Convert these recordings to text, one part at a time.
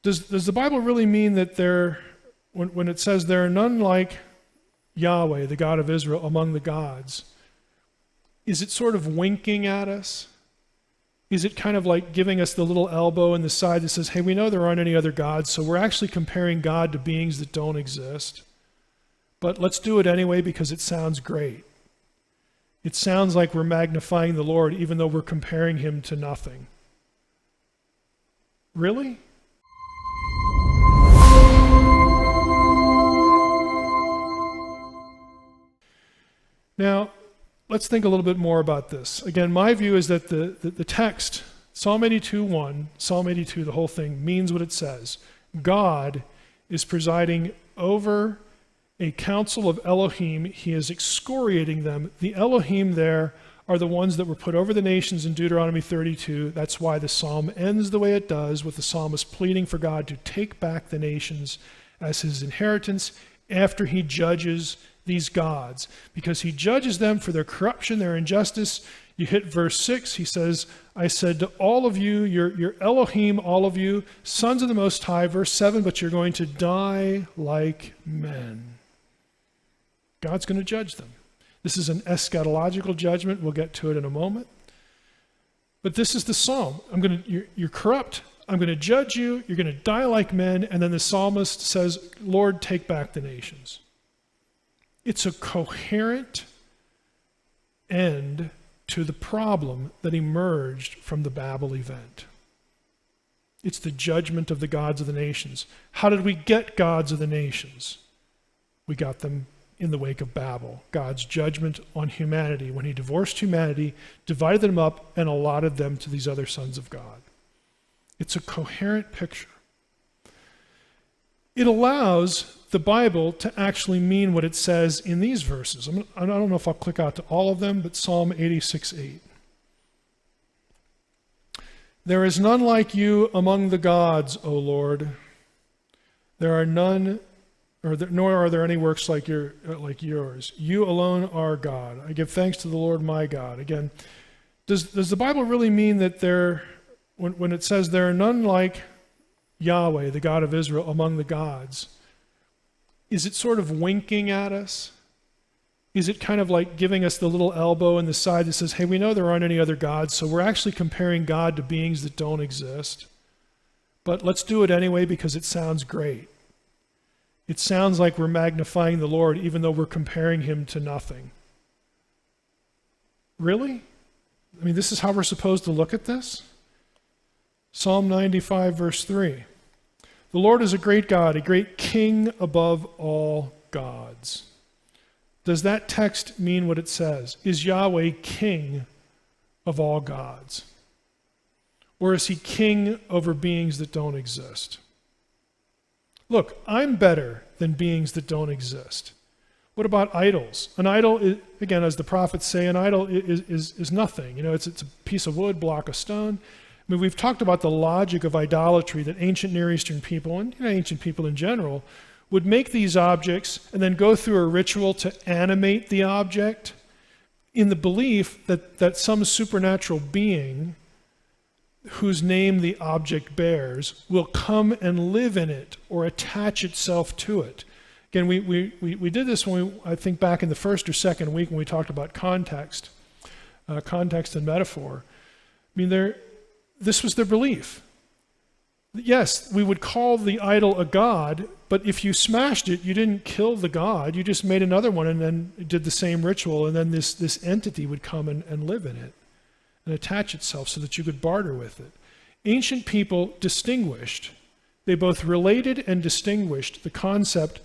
Does the Bible really mean that when it says there are none like Yahweh, the God of Israel, among the gods, is it sort of winking at us? Is it kind of like giving us the little elbow in the side that says, hey, we know there aren't any other gods, so we're actually comparing God to beings that don't exist. But let's do it anyway because it sounds great. It sounds like we're magnifying the Lord even though we're comparing him to nothing. Really? Now, let's think a little bit more about this. Again, my view is that the text, Psalm 82:1, Psalm 82, the whole thing, means what it says. God is presiding over a council of Elohim. He is excoriating them. The Elohim there are the ones that were put over the nations in Deuteronomy 32. That's why the psalm ends the way it does, with the psalmist pleading for God to take back the nations as his inheritance after he judges these gods, because he judges them for their corruption, their injustice. You hit verse 6, he says, I said to all of you, you're Elohim, all of you, sons of the Most High. Verse 7, but you're going to die like men. God's going to judge them. This is an eschatological judgment. We'll get to it in a moment. But this is the psalm. You're corrupt. I'm going to judge you. You're going to die like men. And then the psalmist says, Lord, take back the nations. It's a coherent end to the problem that emerged from the Babel event. It's the judgment of the gods of the nations. How did we get gods of the nations? We got them in the wake of Babel, God's judgment on humanity, when he divorced humanity, divided them up, and allotted them to these other sons of God. It's a coherent picture. It allows the Bible to actually mean what it says in these verses. I don't know if I'll click out to all of them, but Psalm 86:8. There is none like you among the gods, O Lord. There are none, nor are there any works like yours. You alone are God. I give thanks to the Lord my God. Again, does the Bible really mean that when it says there are none like Yahweh, the God of Israel, among the gods, is it sort of winking at us? Is it kind of like giving us the little elbow in the side that says, hey, we know there aren't any other gods, so we're actually comparing God to beings that don't exist. But let's do it anyway because it sounds great. It sounds like we're magnifying the Lord even though we're comparing him to nothing. Really? I mean, this is how we're supposed to look at this? Psalm 95, verse 3. The Lord is a great God, a great king above all gods. Does that text mean what it says? Is Yahweh king of all gods? Or is he king over beings that don't exist? Look, I'm better than beings that don't exist. What about idols? An idol, again, as the prophets say, an idol is nothing. You know, it's a piece of wood, block of stone. I mean, we've talked about the logic of idolatry, that ancient Near Eastern people, and ancient people in general, would make these objects and then go through a ritual to animate the object in the belief that some supernatural being whose name the object bears will come and live in it or attach itself to it. Again, we did this I think back in the first or second week when we talked about context and metaphor. I mean, this was their belief. Yes, we would call the idol a god, but if you smashed it, you didn't kill the god, you just made another one and then did the same ritual, and then this entity would come and live in it and attach itself so that you could barter with it. Ancient people distinguished, they both related and distinguished the concept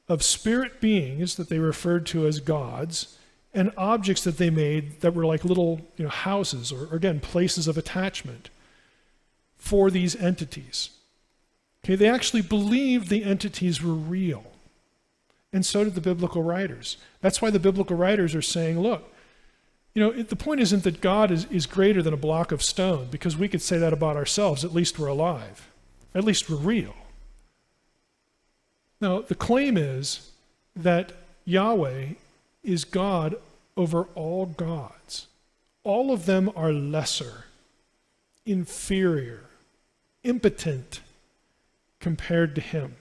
of spirit beings that they referred to as gods and objects that they made that were like little houses or again, places of attachment for these entities. Okay, they actually believed the entities were real. And so did the biblical writers. That's why the biblical writers are saying, look, the point isn't that God is greater than a block of stone, because we could say that about ourselves. At least we're alive. At least we're real. No, the claim is that Yahweh is God over all gods. All of them are lesser, inferior, impotent, compared to him.